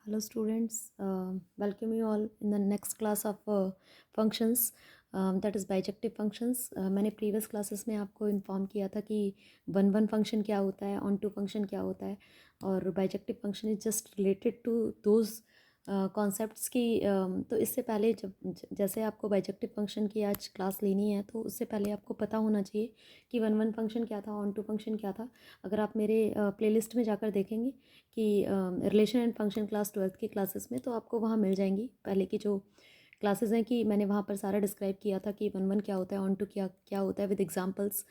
Hello students, welcome you all in the next class of functions, that is bijective functions. मैंने previous classes में आपको inform किया था कि one function क्या होता है, on two function क्या होता है, और bijective function is just related to those concepts की। तो इससे पहले जब जैसे आपको बाइजेक्टिव फंक्शन की आज क्लास लेनी है तो उससे पहले आपको पता होना चाहिए कि वन फंक्शन क्या था, ऑन टू फंक्शन क्या था। अगर आप मेरे प्लेलिस्ट में जाकर देखेंगे कि relation and function class 12th की क्लासेस में, तो आपको वहाँ मिल जाएंगी पहले की जो क्लासेस हैं, कि मैंने वहाँ पर सारा डिस्क्राइब किया था कि वन क्या होता है, ऑन टू क्या क्या होता है, विद एग्जांपल्स।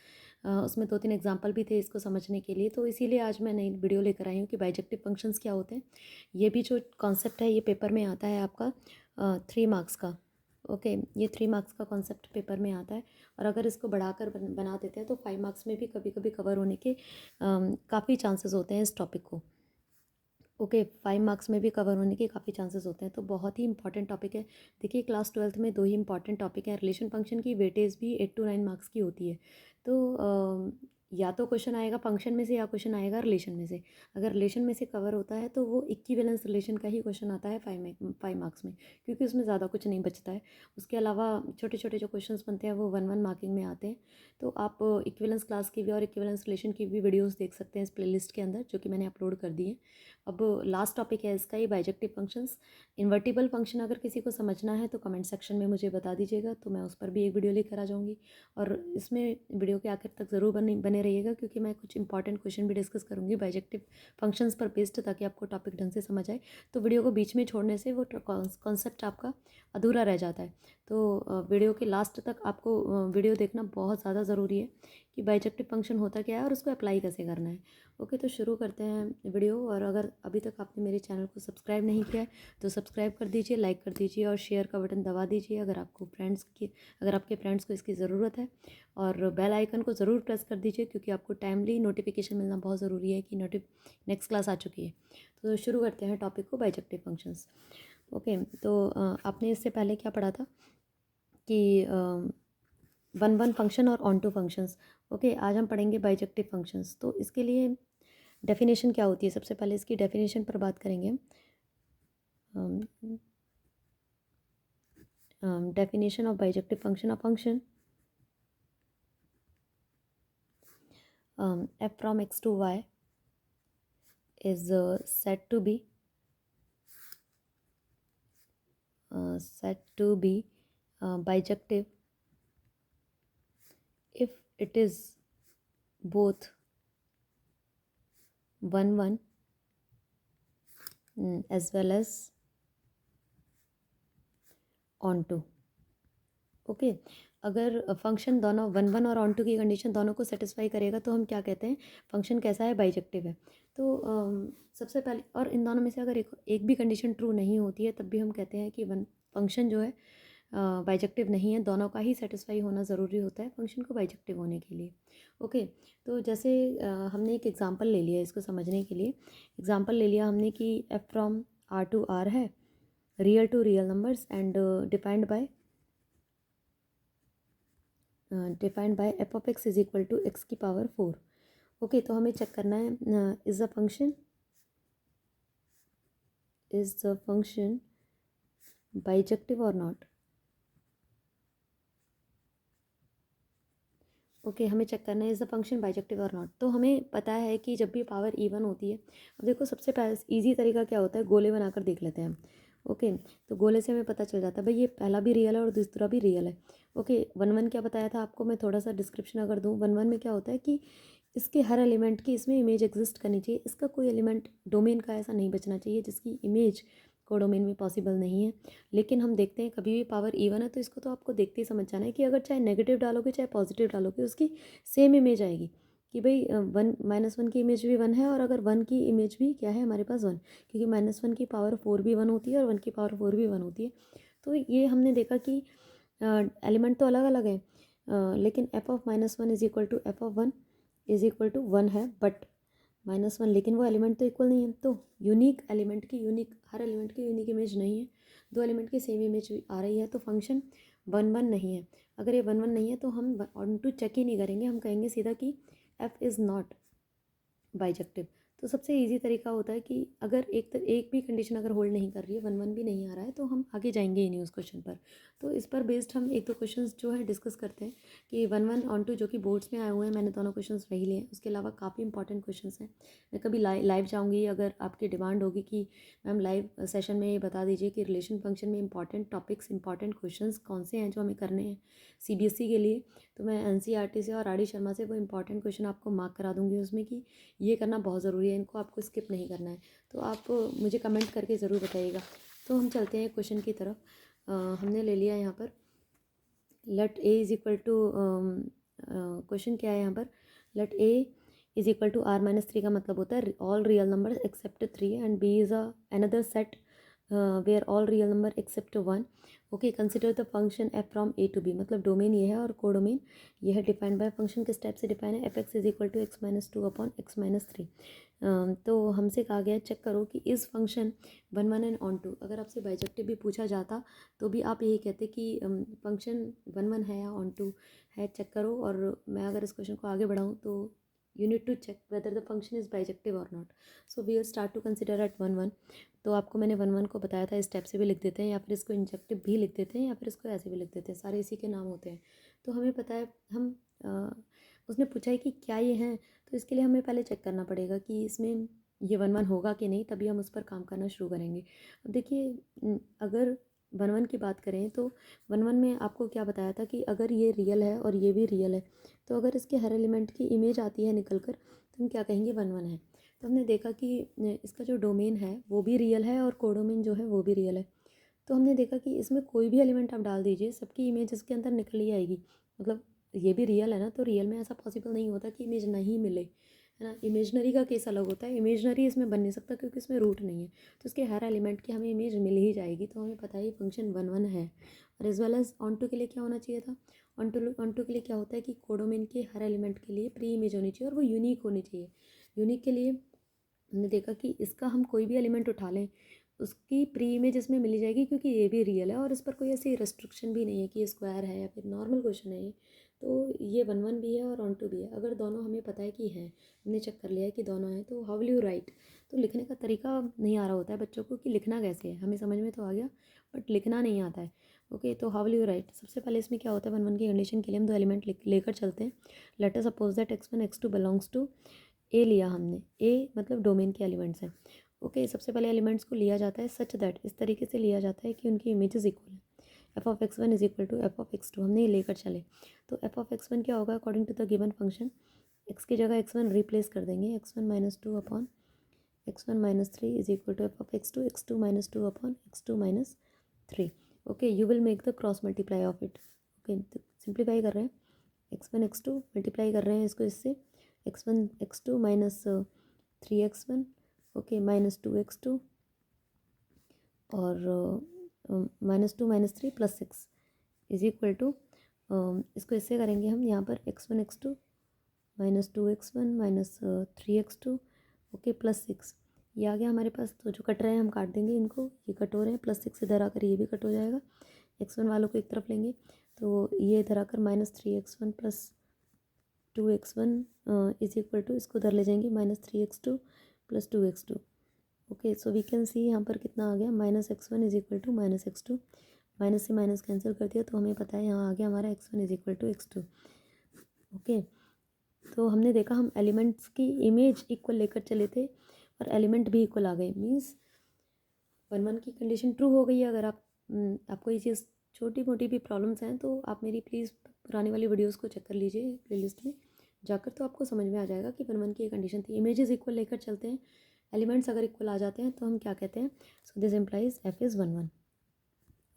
उसमें 2-3 एग्जांपल भी थे इसको समझने के लिए। तो इसीलिए आज मैं नई वीडियो लेकर आई हूँ कि बाइजेक्टिव फंक्शंस क्या होते हैं। ये भी जो कॉन्सेप्ट है ये पेपर में आता है आपका 3 मार्क्स का। ओके, ये 3 मार्क्स का कॉन्सेप्ट पेपर में आता है, और अगर इसको बढ़ाकर बना देते हैं तो 5 मार्क्स में भी कभी कभी कवर होने के काफ़ी चांसेस होते हैं इस टॉपिक को। ओके, 5 मार्क्स में भी कवर होने के काफ़ी चांसेस होते हैं, तो बहुत ही इंपॉर्टेंट टॉपिक है। देखिए, क्लास 12th में 2 ही इंपॉर्टेंट टॉपिक हैं। रिलेशन फंक्शन की वेटेज भी 8 to 9 मार्क्स की होती है। तो या तो क्वेश्चन आएगा फंक्शन में से या क्वेश्चन आएगा रिलेशन में से। अगर रिलेशन में से कवर होता है तो वो इक्विवेलेंस रिलेशन का ही क्वेश्चन आता है 5 मार्क्स में, क्योंकि उसमें ज़्यादा कुछ नहीं बचता है। उसके अलावा छोटे छोटे जो क्वेश्चंस बनते हैं वो 1 मार्किंग में आते हैं। तो आप इक्विवेलेंस क्लास की भी और इक्विवेलेंस रिलेशन की भी वीडियोज़ देख सकते हैं इस प्लेलिस्ट के अंदर, जो कि मैंने अपलोड कर दी है। अब लास्ट टॉपिक है इसका, ये बाइजेक्टिव फंक्शंस। इन्वर्टिबल फंक्शन अगर किसी को समझना है तो कमेंट सेक्शन में मुझे बता दीजिएगा, तो मैं उस पर भी एक वीडियो लेकर आ जाऊँगी। और इसमें वीडियो के आखिर तक ज़रूर बने रहिएगा, क्योंकि मैं कुछ इंपॉर्टेंट क्वेश्चन भी डिस्कस करूँगी बाइजेक्टिव फंक्शंस पर बेस्ड, ताकि आपको टॉपिक ढंग से समझ आए। तो वीडियो को बीच में छोड़ने से वो कॉन्सेप्ट आपका अधूरा रह जाता है। तो वीडियो के लास्ट तक आपको वीडियो देखना बहुत ज़्यादा ज़रूरी है कि बाइजेक्टिव फंक्शन होता क्या है और उसको अप्लाई कैसे करना है। ओके, तो शुरू करते हैं वीडियो। और अगर अभी तक आपने मेरे चैनल को सब्सक्राइब नहीं किया है तो सब्सक्राइब कर दीजिए, लाइक कर दीजिए और शेयर का बटन दबा दीजिए अगर आपके फ्रेंड्स को इसकी ज़रूरत है। और बेल आइकन को ज़रूर प्रेस कर दीजिए, क्योंकि आपको टाइमली नोटिफिकेशन मिलना बहुत ज़रूरी है कि नेक्स्ट क्लास आ चुकी है। तो शुरू करते हैं टॉपिक को, बाइजेक्टिव फंक्शंस। ओके, तो आपने इससे पहले क्या पढ़ा था कि वन फंक्शन और ऑन टू फंक्शंस। ओके, आज हम पढ़ेंगे बाइजेक्टिव फंक्शंस। तो इसके लिए डेफिनेशन क्या होती है, सबसे पहले इसकी डेफिनेशन पर बात करेंगे। Definition of bijective function. Of function f from x to y is said to be bijective if it is both 1 as well as on to। Okay, अगर फंक्शन दोनों 1 और ऑन टू की कंडीशन दोनों को satisfy करेगा तो हम क्या कहते हैं, फंक्शन कैसा है, बाइजेक्टिव है। तो सबसे पहले, और इन दोनों में से अगर एक भी कंडीशन ट्रू नहीं होती है तब भी हम कहते हैं कि फंक्शन जो है बाइजेक्टिव नहीं है। दोनों का ही सेटिस्फाई होना ज़रूरी होता है फंक्शन को बाइजेक्टिव होने के लिए। ओके, तो जैसे हमने एक एग्जांपल ले लिया इसको समझने के लिए। एग्जांपल ले लिया हमने कि f from r to r है, real to real numbers, and defined by f of x is equal to x की पावर 4। ओके, तो हमें चेक करना है इज द फंक्शन बाइजेक्टिव और नॉट। ओके, हमें चेक करना है इज द फंक्शन बाइजेक्टिव और नॉट। तो हमें पता है कि जब भी पावर इवन होती है, अब देखो सबसे पहले ईजी तरीका क्या होता है, गोले बनाकर देख लेते हैं हम। ओके, तो गोले से हमें पता चल जाता है भाई ये पहला भी रियल है और दूसरा भी रियल है। ओके, 1 क्या बताया था आपको, मैं थोड़ा सा डिस्क्रिप्शन अगर दूँ। 1 में क्या होता है कि इसके हर एलिमेंट की इसमें इमेज एग्जिस्ट करनी चाहिए। इसका कोई एलिमेंट डोमेन का ऐसा नहीं बचना चाहिए जिसकी इमेज कोडोमेन में पॉसिबल नहीं है। लेकिन हम देखते हैं कभी भी पावर इवन है तो इसको तो आपको देखते ही समझ जाना है कि अगर चाहे नेगेटिव डालोगे चाहे पॉजिटिव डालोगे उसकी सेम इमेज आएगी, कि भाई 1 की इमेज भी 1 है, और अगर 1 की इमेज भी क्या है हमारे पास 1, क्योंकि -1 की पावर 4 भी 1 होती है और 1 की पावर 4 भी 1 होती है। तो ये हमने देखा कि एलिमेंट तो अलग अलग है, लेकिन f of -1 is equal to f of 1 is equal to 1 है, बट -1, लेकिन वो एलिमेंट तो इक्वल नहीं है। तो हर एलिमेंट की यूनिक इमेज नहीं है। 2 एलिमेंट की सेम इमेज आ रही है तो फंक्शन 1 नहीं है। अगर ये 1 नहीं है तो हम ऑन टू चेक ही नहीं करेंगे, हम कहेंगे सीधा कि f इज़ नॉट बाइजेक्टिव। तो सबसे ईजी तरीका होता है कि अगर एक भी कंडीशन अगर होल्ड नहीं कर रही है, 1 1 भी नहीं आ रहा है, तो हम आगे जाएंगे ही नहीं उस क्वेश्चन पर। तो इस पर बेस्ड हम एक दो क्वेश्चंस जो है डिस्कस करते हैं कि 1 1 ऑन टू जो कि बोर्ड्स में आए हुए हैं, मैंने दोनों क्वेश्चंस वही लिए हैं। उसके अलावा काफ़ी इंपॉर्टेंट क्वेश्चंस हैं। मैं कभी लाइव जाऊँगी, अगर आपकी डिमांड होगी कि मैम लाइव सेशन में ये बता दीजिए कि रिलेशन फंक्शन में इंपॉर्टेंट टॉपिक्स, इंपॉर्टेंट क्वेश्चंस कौन से हैं जो हमें करने हैं सीबीएसई के लिए, तो मैं एनसीईआरटी से और आर डी शर्मा से वो इंपॉर्टेंट क्वेश्चन आपको मार्क करा दूँगी उसमें कि ये करना बहुत ज़रूरी है, इनको आपको स्किप नहीं करना है। तो आप मुझे कमेंट करके ज़रूर बताइएगा। तो हम चलते हैं क्वेश्चन की तरफ। हमने ले लिया यहाँ पर let A is equal to, question क्या है यहाँ पर, let A is equal to R minus 3 का मतलब होता है all real number except 3 and B is another set where all real number except 1। Okay, consider the function f from A to B, मतलब domain ये है और codomain ये है। डिफाइंड बाय फंक्शन किस टाइप से डिफाइन है, f x is equal to x minus 2 upon x minus 3। तो हमसे कहा गया चेक करो कि इस फंक्शन 1 1 एंड ऑन टू, अगर आपसे बाइजेक्टिव भी पूछा जाता तो भी आप यही कहते कि फंक्शन 1 1 है या ऑन टू है, चेक करो। और मैं अगर इस क्वेश्चन को आगे बढ़ाऊँ तो you need to check whether the function is bijective or not. So we will start to consider at 1 1। तो आपको मैंने 1 1 को बताया था, इस टाइप से भी लिख देते हैं या फिर इसको इंजेक्टिव भी लिख देते हैं या फिर इसको ऐसे भी लिख देते हैं, सारे इसी के नाम होते हैं। तो हमें पता है, हम उसने पूछा है कि क्या ये हैं, तो इसके लिए हमें पहले चेक करना पड़ेगा कि इसमें ये 1 1 होगा कि नहीं, तभी हम उस पर काम करना शुरू करेंगे। अब देखिए, अगर 1 1 की बात करें तो 1 1 में आपको क्या बताया था कि अगर ये रियल है और ये भी रियल है, तो अगर इसके हर एलिमेंट की इमेज आती है निकल कर, तो हम क्या कहेंगे 1 1 है। तो हमने देखा कि इसका जो डोमेन है वो भी रियल है और कोडोमेन जो है वो भी रियल है। तो हमने देखा कि इसमें कोई भी एलिमेंट आप डाल दीजिए, सबकी इमेज इसके अंदर निकल ही आएगी। मतलब ये भी रियल है ना, तो रियल में ऐसा पॉसिबल नहीं होता कि इमेज नहीं मिले, है ना। इमेजनरी का केस अलग होता है, इमेजनरी इसमें बन नहीं सकता क्योंकि इसमें रूट नहीं है। तो इसके हर एलिमेंट की हमें इमेज मिल ही जाएगी, तो हमें पता है ये फंक्शन 1 1 है। और as well as onto के लिए क्या होना चाहिए था, ऑन टू के लिए क्या होता है कि कोडोमेन के हर एलिमेंट के लिए प्री इमेज होनी चाहिए और वो यूनिक होनी चाहिए। यूनिक के लिए हमने देखा कि इसका हम कोई भी एलिमेंट उठा लें, उसकी प्री इमेज इसमें मिली जाएगी क्योंकि ये भी रियल है और इस पर कोई ऐसी रेस्ट्रिक्शन भी नहीं है कि ये स्क्वायर है या फिर नॉर्मल क्वेश्चन है ये। तो ये 1 1 भी है और ऑन टू भी है। अगर दोनों हमें पता है कि हैं, हमने चेक कर लिया है कि दोनों हैं, तो हाउ विल यू राइट। तो लिखने का तरीका नहीं आ रहा होता है बच्चों को कि लिखना कैसे है, हमें समझ में तो आ गया बट लिखना नहीं आता है। ओके, तो हाउ विल यू राइट, सबसे पहले इसमें क्या होता है, 1 1 की कंडीशन के लिए हम दो एलिमेंट लेकर चलते हैं। Let us suppose that x1 x2 belongs to a लिया हमने, ए मतलब डोमेन के एलिमेंट्स हैं। ओके, सबसे पहले एलिमेंट्स को लिया जाता है सच दैट, इस तरीके से लिया जाता है कि उनकी इमेजेस इक्वल है। F of x one is equal to f of x two, हमने ये लेकर चले। तो एफ ऑफ एक्स वन क्या होगा, according to the given function, x की जगह एक्स वन रिप्लेस कर देंगे, x one minus 2 upon x one minus 3 is equal to f of x two minus 2 upon x two minus 3। Okay, you will make the cross multiply of it. Okay, तो simplify कर रहे हैं, x one x two multiply कर रहे हैं इसको इससे, x one x two minus 3x1, okay, minus 2x2 और -2 -3 प्लस 6 इज इक्वल टू, इसको इससे करेंगे हम यहाँ पर x1 x2 -2x1 -3x2, okay, plus 6 ये आ गया हमारे पास। तो जो कट रहे हैं हम काट देंगे इनको, ये कट हो रहे हैं, प्लस 6 इधर आकर ये भी कट हो जाएगा। x1 वालों को एक तरफ लेंगे तो ये इधर आकर -3x1 plus 2x1 is equal to, इसको उधर ले जाएंगे -3x2 plus 2x2। Okay, so we can see यहाँ पर कितना आ गया, -x1 is equal to -x2, minus से माइनस कैंसिल कर दिया तो हमें पता है यहाँ आ गया हमारा x1 is equal to x2। Okay, तो हमने देखा हम एलिमेंट्स की इमेज इक्वल लेकर चले थे और एलिमेंट भी इक्वल आ गए, मीन्स 1 1 की कंडीशन ट्रू हो गई है। अगर आपको ये चीज़ छोटी मोटी भी प्रॉब्लम्स हैं तो आप मेरी प्लीज़ पुरानी वाली वीडियोस को चेक कर लीजिए प्लेलिस्ट में जाकर, तो आपको समझ में आ जाएगा कि 1 1 की ये कंडीशन थी। इमेजेस इक्वल लेकर चलते हैं, एलिमेंट्स अगर इक्वल आ जाते हैं तो हम क्या कहते हैं, so this implies f is 1 1।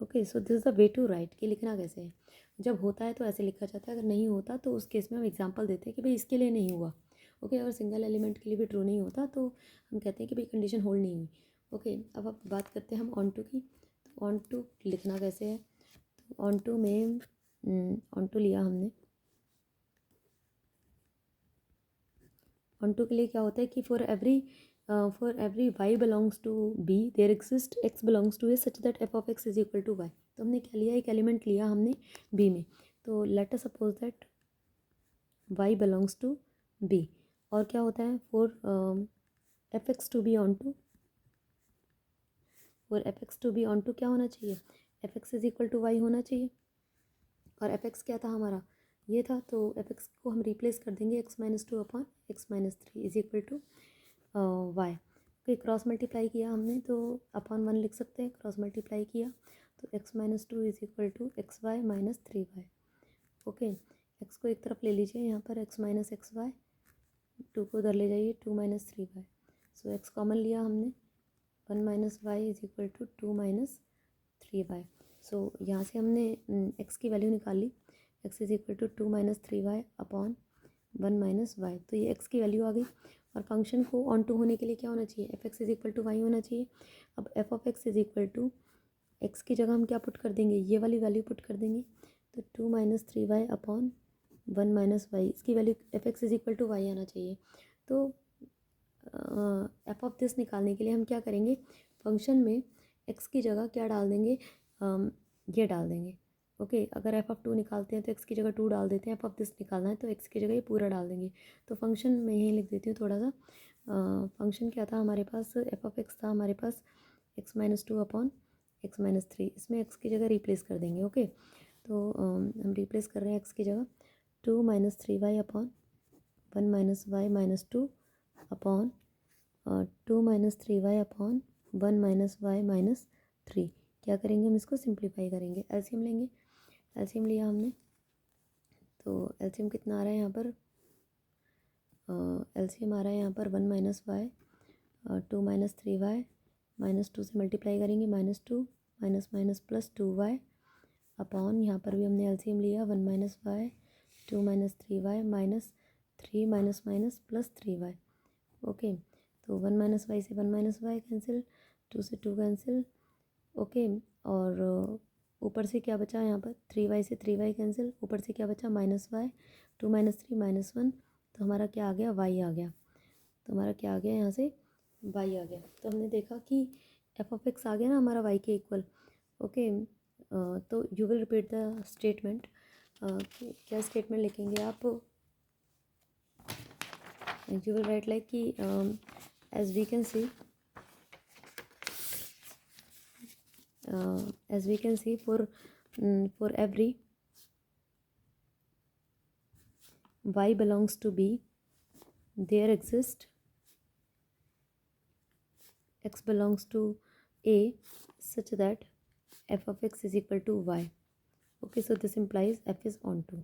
Okay, so this is the way to write कि लिखना कैसे है। जब होता है तो ऐसे लिखा जाता है, अगर नहीं होता तो उस केस में हम एग्जाम्पल देते हैं कि भाई इसके लिए नहीं हुआ। ओके, अगर सिंगल एलिमेंट के लिए भी ट्रू नहीं होता तो हम कहते हैं कि भाई कंडीशन होल्ड नहीं हुई। ओके, अब बात करते हैं हम ऑन टू की। तो ऑन टू लिखना कैसे है, तो ऑन टू में ऑन टू लिया हमने, ऑन टू के लिए क्या होता है कि for every y belongs to B there exist x belongs to A such that f of x is equal to y. तो हमने क्या लिया, एक एलिमेंट लिया हमने बी में, तो let us suppose that y belongs to b. और क्या होता है, for f x to b onto, और f x to b onto क्या होना चाहिए, f x is equal to y होना चाहिए। और एफ एक्स क्या था हमारा, ये था, तो एफ एक्स को हम रिप्लेस कर देंगे x minus two upon x minus three is equal to y. Okay, cross multiply किया हमने तो अपॉन वन लिख सकते हैं, क्रॉस मल्टीप्लाई किया तो x minus two is equal to x y minus three y. Okay, x को एक तरफ ले लीजिए, यहाँ पर x minus x y, two को उधर ले जाइए, two minus three y. So x common लिया हमने, one minus y is equal to two minus three y. So यहाँ से हमने एक्स की वैल्यू निकाल ली, x is equal to two minus three y upon one minus y. तो ये एक्स की वैल्यू आ गई। और फंक्शन को ऑन टू होने के लिए क्या होना चाहिए, f x is equal to y होना चाहिए। अब f of x is equal to x की जगह हम क्या पुट कर देंगे, ये वाली वैल्यू पुट कर देंगे, तो two minus three y upon one minus y, इसकी value f x is equal to y आना चाहिए। तो एफ ऑफ दिस निकालने के लिए हम क्या करेंगे, फंक्शन में एक्स की जगह क्या डाल देंगे, ये डाल देंगे। ओके, अगर एफ ऑफ टू निकालते हैं तो एक्स की जगह टू डाल देते हैं, एफ ऑफ दिस निकालना है तो एक्स की जगह ये पूरा डाल देंगे। तो फंक्शन मैं यहीं लिख देती हूँ थोड़ा सा, फंक्शन क्या था हमारे पास, एफ ऑफ एक्स था हमारे पास x minus two upon x minus three, इसमें एक्स की जगह रिप्लेस कर देंगे। ओके, तो हम रिप्लेस कर रहे हैं एक्स की जगह two minus three y upon one minus y minus two upon two minus three y upon one minus y minus three. क्या करेंगे हम इसको सिंप्लीफाई करेंगे, एलसीएम लेंगे, एलसीएम लिया हमने, तो एलसीएम कितना आ रहा है यहाँ पर, एलसीएम आ रहा है यहाँ पर one minus y two minus three y minus two से मल्टीप्लाई करेंगे, minus two minus minus plus two y upon, यहाँ पर भी हमने एलसीएम लिया, one minus y two minus three y minus three minus minus plus three y. Okay, तो one minus y से one minus y cancel, two से two cancel. Okay, और ऊपर से क्या बचा यहाँ पर, थ्री वाई से थ्री वाई कैंसिल, ऊपर से क्या बचा minus y, two minus three minus one, तो हमारा क्या आ गया, वाई आ गया। तो हमारा क्या आ गया यहाँ से, वाई आ गया। तो हमने देखा कि एफ ऑफ एक्स आ गया ना हमारा वाई के इक्वल। ओके, तो you will repeat the statement, क्या स्टेटमेंट लिखेंगे आप, you will write like कि as we can see for every y belongs to b there exists x belongs to a such that f of x is equal to y. Okay, so this implies f is onto,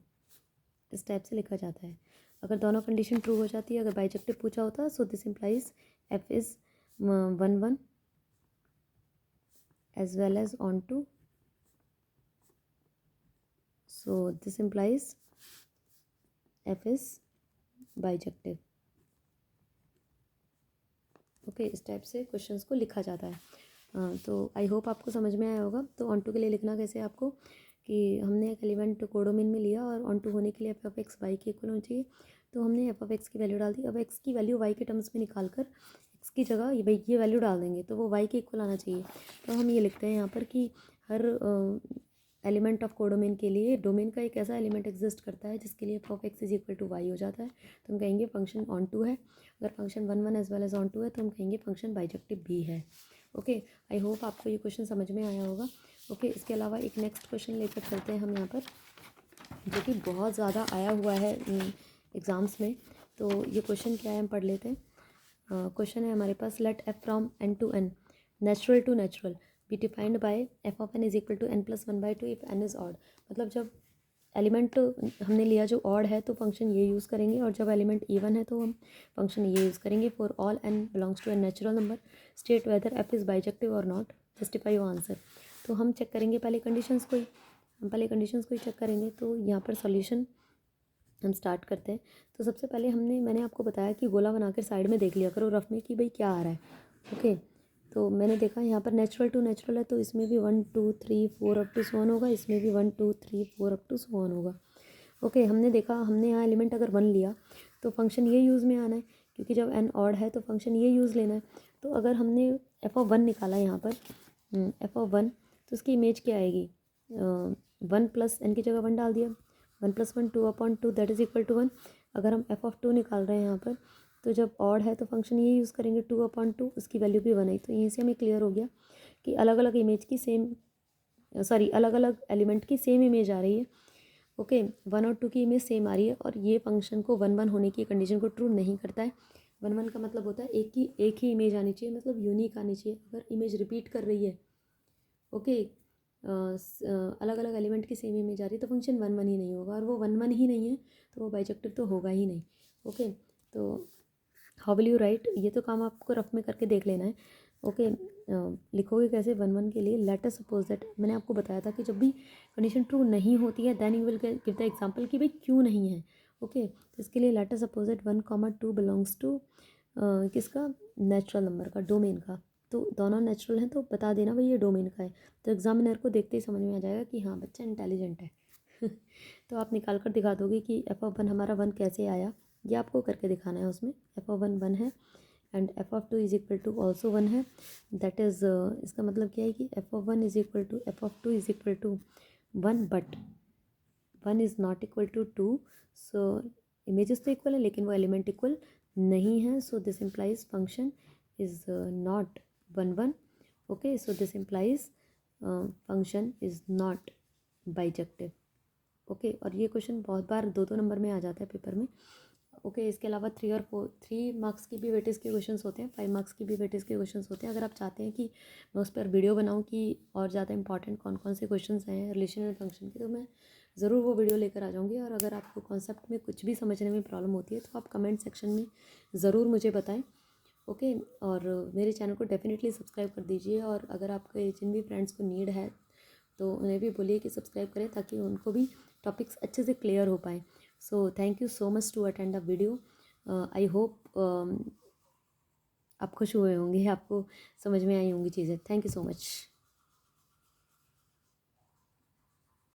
इस type से लिखा जाता है। अगर दोनों condition true हो जाती है, अगर बाइजेक्टिव पूछा होता, so this implies f is one one as well as onto, so this implies f is bijective. Okay, इस टाइप से क्वेश्चंस को लिखा जाता है। तो आई होप आपको समझ में आया होगा। तो ऑन टू के लिए लिखना कैसे आपको, कि हमने एक एलिमेंट कोडोमेन में लिया और ऑन टू होने के लिए एफ ऑफ एक्स वाई के इक्वल होनी चाहिए, तो हमने एफ ऑफ एक्स की वैल्यू डाल दी। अब एक्स की वैल्यू वाई के टर्म्स में निकाल कर एक्स की जगह ये वैल्यू डाल देंगे, तो वो वाई के इक्वल आना चाहिए। तो हम ये लिखते हैं यहाँ पर कि हर एलिमेंट ऑफ कोडोमेन के लिए डोमेन का एक ऐसा एलिमेंट एग्जिस्ट करता है जिसके लिए f of x is equal to y हो जाता है, तो हम कहेंगे फंक्शन ऑन टू है। अगर function one one as well as onto है तो हम कहेंगे फंक्शन बाइजेक्टिव भी है। ओके, आई होप आपको ये क्वेश्चन समझ में आया होगा। ओके, इसके अलावा एक नेक्स्ट क्वेश्चन लेकर चलते हैं हम यहाँ पर, जो कि बहुत ज़्यादा आया हुआ है एग्ज़ाम्स में। तो ये क्वेश्चन क्या है हम पढ़ लेते हैं। क्वेश्चन है हमारे पास, let f from n to N natural to natural be defined by f of n is equal to n plus one by two if n is odd. मतलब जब एलिमेंट हमने लिया जो ऑड है तो फंक्शन ये यूज़ करेंगे, और जब एलिमेंट इवन है तो हम फंक्शन ये यूज़ करेंगे। For all n belongs to N natural number state whether f is bijective और नॉट, जस्टिफाई योर आंसर। तो हम चेक करेंगे पहले कंडीशंस को ही, हम पहले कंडीशंस को ही चेक करेंगे। तो यहाँ पर सॉल्यूशन हम स्टार्ट करते हैं। तो सबसे पहले मैंने आपको बताया कि गोला बनाकर साइड में देख लिया करो रफ में कि भाई क्या आ रहा है। ओके, तो मैंने देखा यहाँ पर नेचुरल टू नेचुरल है, तो इसमें भी one two three four up to so one होगा, इसमें भी one two three four up to so one होगा। ओके, हमने देखा, हमने यहाँ एलिमेंट अगर वन लिया तो फंक्शन ये यूज़ में आना है, क्योंकि जब एन ऑड है तो फंक्शन ये यूज़ लेना है। तो अगर हमने एफ ऑफ वन निकाला यहाँ पर, एफ ऑफ वन, तो उसकी इमेज क्या आएगी, वन प्लस एन की जगह वन डाल दिया, one plus one to upon two that is equal to one. अगर हम एफ ऑफ टू निकाल रहे हैं यहाँ पर, तो जब ऑड है तो फंक्शन ये यूज़ करेंगे 2/2, उसकी वैल्यू भी 1 आई। तो यहीं से हमें क्लियर हो गया कि अलग अलग इमेज की सेम अलग अलग एलिमेंट की सेम इमेज आ रही है। ओके, 1 और 2 की इमेज सेम आ रही है और ये फंक्शन को 1 1 होने की कंडीशन को ट्रू नहीं करता है। 1 1 का मतलब होता है एक ही इमेज आनी चाहिए, मतलब यूनिक आनी चाहिए। अगर इमेज रिपीट कर रही है, ओके, अलग अलग एलिमेंट की सेम इमेज आ रही है, तो फंक्शन 1 1 ही नहीं होगा, और वो 1 1 ही नहीं है तो वो बाइजेक्टिव तो होगा ही नहीं। ओके, तो हाउ विल यू राइट, ये तो काम आपको रफ में करके देख लेना है। ओके, लिखोगे कैसे 1 1 के लिए? लेट अस सपोज दैट, मैंने आपको बताया था कि जब भी कंडीशन ट्रू नहीं होती है then you will give the example कि भाई क्यों नहीं है। ओके, तो इसके लिए let us suppose that 1 2 belongs to किसका, नेचुरल नंबर का, डोमेन का। तो दोनों नेचुरल हैं तो बता देना भाई ये डोमेन का है, तो एग्जामिनर को देखते ही समझ में आ जाएगा कि हाँ बच्चा इंटेलिजेंट है। तो आप निकाल कर दिखा दोगे कि f(1) हमारा 1 कैसे आया, ये आपको करके दिखाना है। उसमें f(1) 1 है and f(2) is equal to also 1 है। दैट इज़ इसका मतलब क्या है कि f(1) is equal to f(2) is equal to 1, but 1 is not equal to 2। So images तो इक्वल है लेकिन वो एलिमेंट इक्वल नहीं है, so this implies function is not 1 1। Okay, so this implies function is not bijective. Okay, और ये question बहुत बार 2 2 number में आ जाता है पेपर में। ओके, इसके अलावा 3 मार्क्स की भी वेटेज के क्वेश्चंस होते हैं, 5 मार्क्स की भी वेटेज के क्वेश्चंस होते हैं। अगर आप चाहते हैं कि मैं उस पर वीडियो बनाऊं कि और ज़्यादा इंपॉर्टेंट कौन कौन से क्वेश्चंस हैं रिलेशनल फंक्शन के, तो मैं ज़रूर वो वीडियो लेकर आ जाऊँगी। और अगर आपको कॉन्सेप्ट में कुछ भी समझने में प्रॉब्लम होती है तो आप कमेंट सेक्शन में ज़रूर मुझे बताएं। ओके, और मेरे चैनल को डेफिनेटली सब्सक्राइब कर दीजिए, और अगर आपके जिन भी फ्रेंड्स को नीड है तो उन्हें भी बोलिए कि सब्सक्राइब करें ताकि उनको भी टॉपिक्स अच्छे से क्लियर हो पाए। So thank you so much to attend the video. I hope आप खुश हुए होंगे, आपको समझ में आई होंगी चीज़ें। Thank you so much.